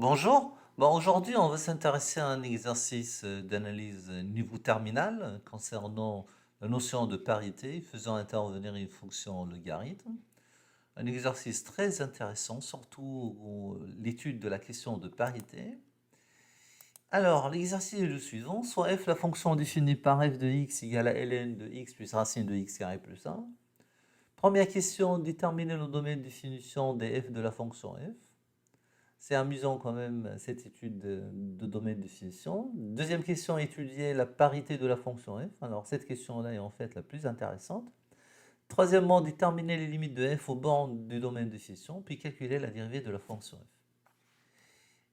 Bonjour. Bon, aujourd'hui, on va s'intéresser à un exercice d'analyse niveau terminal concernant la notion de parité faisant intervenir une fonction logarithme. Un exercice très intéressant, surtout l'étude de la question de parité. Alors, l'exercice est le suivant. Soit f, la fonction définie par f de x égale à ln de x plus racine de x carré plus 1. Première question, déterminer le domaine de définition des f de la fonction f. C'est amusant quand même cette étude de domaine de définition. Deuxième question, étudier la parité de la fonction f. Alors cette question-là est en fait la plus intéressante. Troisièmement, déterminer les limites de f aux bornes du domaine de définition, puis calculer la dérivée de la fonction f.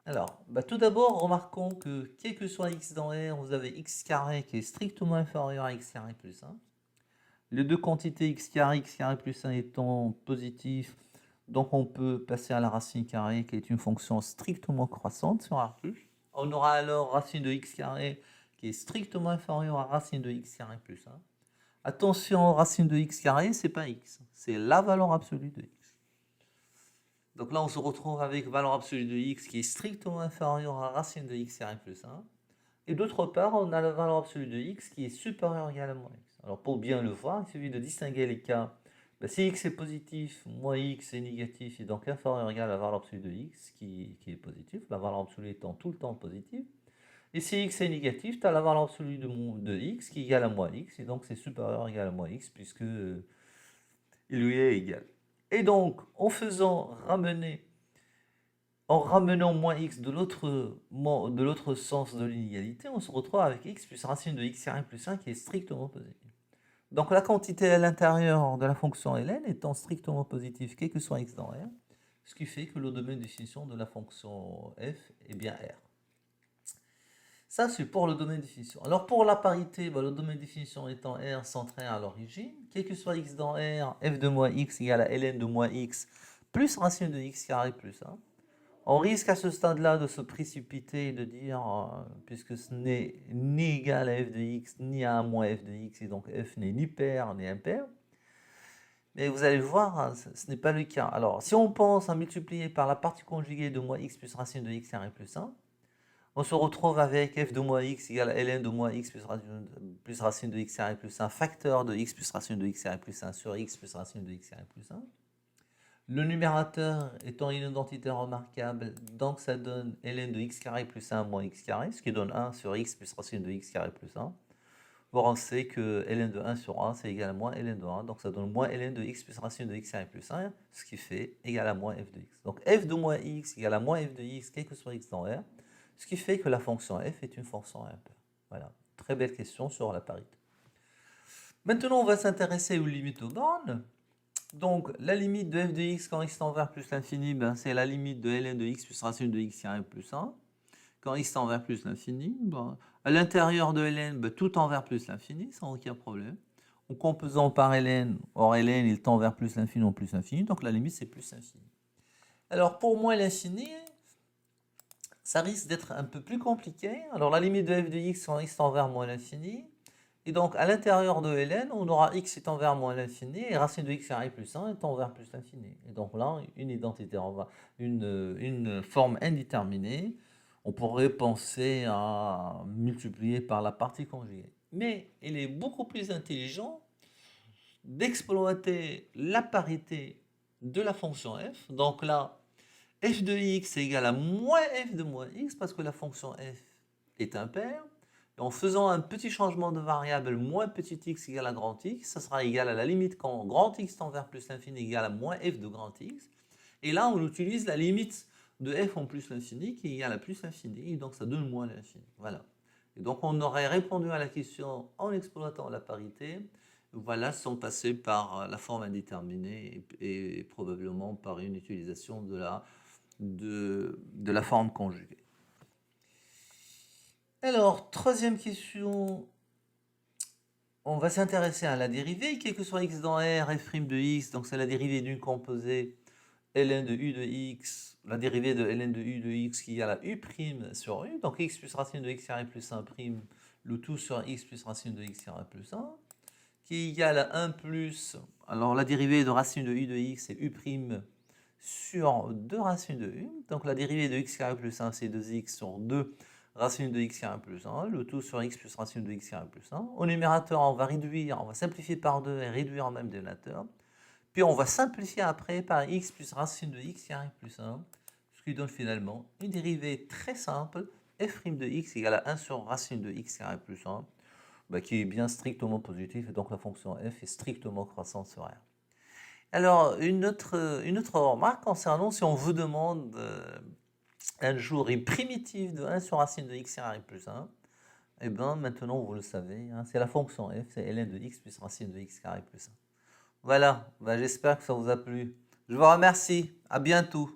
Alors, tout d'abord, remarquons que quel que soit x dans R, vous avez x carré qui est strictement inférieur à x carré plus 1. Les deux quantités x carré plus 1 étant positifs, donc on peut passer à la racine carrée qui est une fonction strictement croissante sur R+. On aura alors racine de x carré qui est strictement inférieure à racine de x carré plus 1. Attention, racine de x carré, c'est pas x, c'est la valeur absolue de x. Donc là, on se retrouve avec valeur absolue de x qui est strictement inférieure à racine de x carré plus 1. Et d'autre part, on a la valeur absolue de x qui est supérieure ou égale à moins x. Alors pour bien le voir, il suffit de distinguer les cas. Si x est positif, moins x est négatif, et donc inférieur ou égal à la valeur absolue de x qui est positif, la valeur absolue étant tout le temps positive. Et si x est négatif, tu as la valeur absolue de x qui est égale à moins x, et donc c'est supérieur ou égal à moins x puisque il lui est égal. Et donc, en ramenant moins x de l'autre sens de l'inégalité, on se retrouve avec x plus racine de x carré plus 1 qui est strictement positif. Donc la quantité à l'intérieur de la fonction ln étant strictement positive, quel que soit x dans R, ce qui fait que le domaine de définition de la fonction f est bien R. Ça, c'est pour le domaine de définition. Alors pour la parité, le domaine de définition étant R centré à l'origine, quel que soit x dans R, f de moins x égale à ln de moins x plus racine de x carré plus 1. On risque à ce stade-là de se précipiter et de dire, puisque ce n'est ni égal à f de x, ni à moins f de x, et donc f n'est ni pair ni impair. Mais vous allez voir, hein, ce n'est pas le cas. Alors, si on pense à multiplier par la partie conjuguée de moins x plus racine de x carré plus 1, on se retrouve avec f de moins x égale à ln de moins x plus racine de x carré plus 1, facteur de x plus racine de x carré plus 1 sur x plus racine de x carré plus 1. Le numérateur étant une identité remarquable, donc ça donne ln de x carré plus 1 moins x carré, ce qui donne 1 sur x plus racine de x carré plus 1. Or on sait que ln de 1 sur 1 c'est égal à moins ln de 1, donc ça donne moins ln de x plus racine de x carré plus 1, ce qui fait égal à moins f de x. Donc f de moins x égale à moins f de x, quel que soit x dans R, ce qui fait que la fonction f est une fonction impaire. Voilà, très belle question sur la parité. Maintenant on va s'intéresser aux limites aux bornes. Donc, la limite de f de x quand x tend vers plus l'infini, c'est la limite de ln de x plus racine de x carré plus 1. Quand x tend vers plus l'infini, à l'intérieur de ln, tout tend vers plus l'infini, sans aucun problème. En composant par ln, or ln il tend vers plus l'infini ou plus l'infini, donc la limite c'est plus l'infini. Alors pour moins l'infini, ça risque d'être un peu plus compliqué. Alors la limite de f de x quand x tend vers moins l'infini, et donc, à l'intérieur de ln, on aura x étant vers moins l'infini et racine de x carré plus 1 étant vers plus l'infini. Et donc là, une identité, une forme indéterminée. On pourrait penser à multiplier par la partie conjuguée. Mais il est beaucoup plus intelligent d'exploiter la parité de la fonction f. Donc là, f de x est égal à moins f de moins x parce que la fonction f est impaire. Et en faisant un petit changement de variable, moins petit x égale à grand x, ça sera égal à la limite quand grand x tend vers plus l'infini égale à moins f de grand x. Et là, on utilise la limite de f en plus l'infini qui est égale à plus l'infini, et donc ça donne moins l'infini. Voilà. Et donc on aurait répondu à la question en exploitant la parité, voilà, sans passer par la forme indéterminée et probablement par une utilisation de la forme conjuguée. Alors, troisième question, on va s'intéresser à la dérivée, quel que soit x dans R, f' de x, donc c'est la dérivée d'une composée ln de u de x, la dérivée de ln de u de x qui est à la u' sur u, donc x plus racine de x carré plus 1', le tout sur x plus racine de x carré plus 1, qui est égal à 1 plus, alors la dérivée de racine de u de x c'est u' sur 2 racines de 1. Donc la dérivée de x carré plus 1, c'est 2x sur 2 racine de x carré plus 1. Le tout sur x plus racine de x carré plus 1. Au numérateur, on va réduire, on va simplifier par 2 et réduire en même dénominateur. Puis on va simplifier après par x plus racine de x carré plus 1, ce qui donne finalement une dérivée très simple, f' de x égale à 1 sur racine de x carré plus 1, qui est bien strictement positif, et donc la fonction f est strictement croissante sur R. Alors, une autre remarque concernant si on vous demande un jour une primitive de 1 sur racine de x carré plus 1, et bien maintenant vous le savez, hein, c'est la fonction f, c'est ln de x plus racine de x carré plus 1. Voilà, j'espère que ça vous a plu. Je vous remercie, à bientôt.